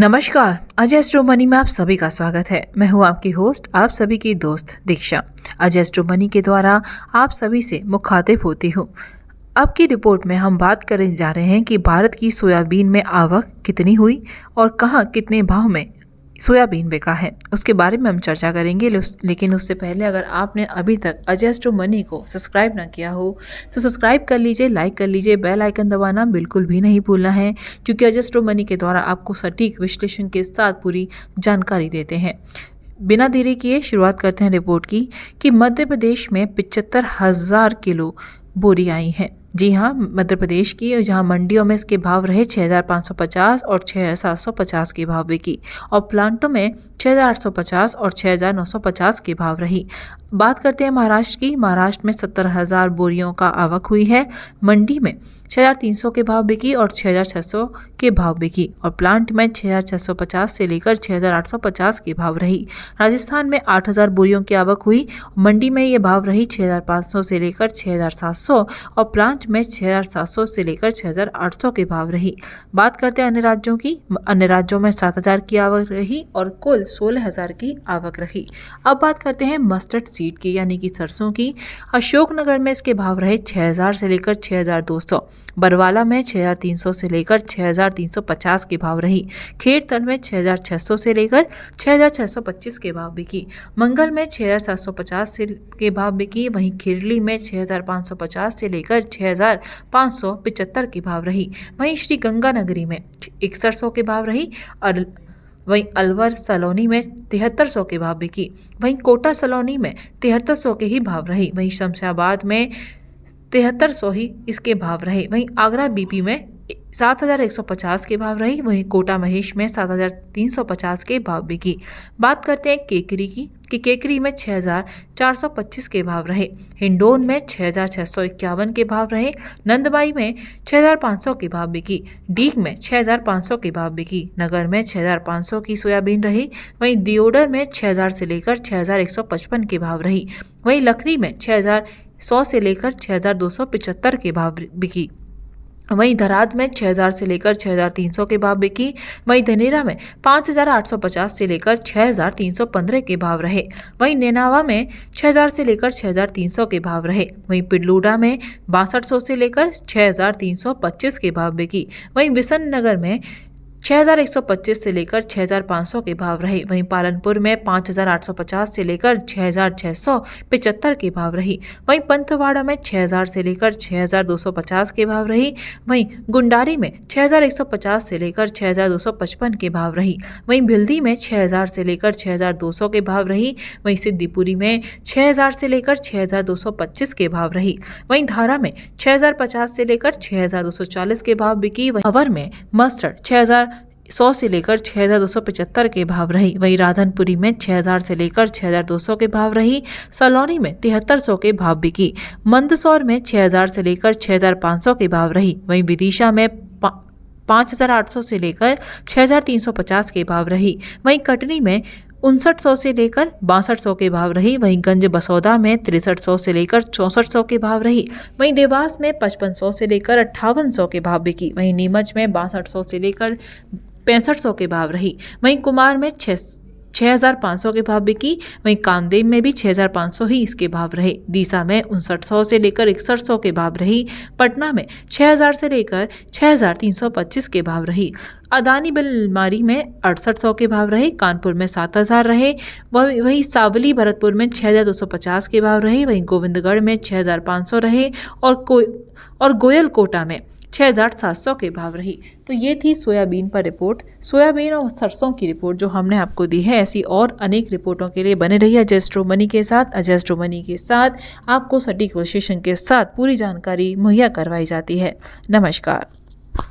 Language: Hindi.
नमस्कार। अजय एस्ट्रो मनी में आप सभी का स्वागत है। मैं हूं आपकी होस्ट, आप सभी की दोस्त दीक्षा। अजय एस्ट्रो मनी के द्वारा आप सभी से मुखातिब होती हूं। अब की रिपोर्ट में हम बात करने जा रहे हैं कि भारत की सोयाबीन में आवक कितनी हुई और कहां कितने भाव में सोयाबीन बिका है, उसके बारे में हम चर्चा करेंगे। लेकिन उससे पहले अगर आपने अभी तक अजय एस्ट्रो मनी को सब्सक्राइब ना किया हो तो सब्सक्राइब कर लीजिए, लाइक कर लीजिए, बेल आइकन दबाना बिल्कुल भी नहीं भूलना है, क्योंकि अजय एस्ट्रो मनी के द्वारा आपको सटीक विश्लेषण के साथ पूरी जानकारी देते हैं। बिना देरी किए शुरुआत करते हैं रिपोर्ट की कि मध्य प्रदेश में 75,000 किलो बोरी आई हैं। जी हाँ, मध्य प्रदेश की, जहाँ मंडियों में इसके भाव रहे 6,550 और 6,750 के भाव बिकी, और प्लांटों में 6,850 और 6,950 के भाव रही। बात करते हैं महाराष्ट्र की। महाराष्ट्र में 70,000 बोरियों का आवक हुई है। मंडी में 6,300 के भाव बिकी और 6,600 के भाव बिकी, और प्लांट में 6,650 से लेकर 6,850 के भाव रही। राजस्थान में 8,000 बोरियों की आवक हुई। मंडी में ये भाव रही 6,500 से लेकर 6,700, और प्लांट में 6,700 से लेकर 6,800 के भाव रही। बात करते हैं अन्य राज्यों की। अन्य राज्यों में 7,000 की आवक रही और कुल 16,000 की आवक रही। अब बात करते हैं मस्टर्ड सीड की, यानी कि सरसों की। अशोकनगर में इसके भाव रहे 6,000 से लेकर 6,200, बरवाला में 6,300 से लेकर 6,350 के भाव रही। खेड़तल में 6,600 से लेकर 6,625 के भाव बिकी। मंगल में 6,750 से के भाव बिकी। वहीं खिरली में 6,550 से लेकर 6,575 के भाव रही। वहीं श्री गंगानगरी में 6100 के भाव रही, और वहीं अलवर सलोनी में 7300 के भाव बिकी। वहीं कोटा सलोनी में 7300 के ही भाव रही। वहीं शमशाबाद में 7300 ही इसके भाव रहे। वहीं आगरा बीपी में 7,150 के भाव रही। वहीं कोटा महेश में 7,350 के भाव बिकी। बात करते हैं केकरी की, कि केकरी में 6,425 के भाव रहे। हिंडोन में 6,651 के भाव रहे। नंदबाई में 6,500 के भाव बिकी। डीग में 6,500 के भाव बिकी। नगर में 6,500 की सोयाबीन रही। वहीं दियोडर में 6,000 से लेकर 6,155 के भाव रही। वहीं लखरी में 6,100 से लेकर 6,275 के भाव बिकी। वहीं धराद में 6,000 से लेकर 6,300 के भाव बिकी। वहीं धनेरा में 5,850 से लेकर 6,315 के भाव रहे। वहीं नेनावा में 6,000 से लेकर 6,300 के भाव रहे। वहीं पिडलूडा में 6200 से लेकर 6,325 के भाव बिकी। वहीं विसन नगर में 6,125 से लेकर 6,500 के भाव रहे। वहीं पालनपुर में 5,850 से लेकर 6,675 के भाव रही। वहीं पंतवाड़ा में 6,000 से लेकर 6,250 के भाव रही। वहीं गुंडारी में 6,150 से लेकर 6,255 के भाव रही। वहीं भिल्दी में 6,000 से लेकर 6,200 के भाव रही। वहीं सिद्दीपुरी में 6,000 से लेकर 6,225 के भाव रही। वहीं धारा में 6,050 से लेकर 6,240 के भाव बिकी। वहीं अवर में मस्टर्ड 6,100 से लेकर 6,275 के भाव रही। वहीं राधनपुरी में 6,000 से लेकर 6,200 के भाव रही। सलौनी में 7,300 के भाव बिकी। मंदसौर में 6,000 से लेकर 6,500 के भाव रही। वहीं विदिशा में 5,800 से लेकर 6,350 के भाव रही। वहीं कटनी में 5,900 से लेकर 6,200 के भाव रही। वहीं गंज बसौदा में 6,300 से लेकर 6,400 के भाव रही। वहीं देवास में 5,500 से लेकर 5,800 के भाव बिकी। वहीं नीमच में 6,200 से लेकर 6,500 के भाव रही। वहीं कुमार में 6,500 के भाव बिकी। वहीं कामदेव में भी 6,500 ही इसके भाव रहे। डीसा में 5,900 से लेकर 6,100 के भाव रही। पटना में 6,000 से लेकर 6,325 के भाव रही। अदानी बिलमारी में 6,800 के भाव रहे। कानपुर में 7,000 रहे। वहीं सावली भरतपुर में 6,250 के भाव रहे। वहीं गोविंदगढ़ में 6,500 रहे, और गोयल कोटा में 6,700 के भाव रही। तो ये थी सोयाबीन पर रिपोर्ट, सोयाबीन और सरसों की रिपोर्ट जो हमने आपको दी है। ऐसी और अनेक रिपोर्टों के लिए बने रहिए अजय एस्ट्रो मनी के साथ। अजय एस्ट्रो मनी के साथ आपको सटीक विश्लेषण के साथ पूरी जानकारी मुहैया करवाई जाती है। नमस्कार।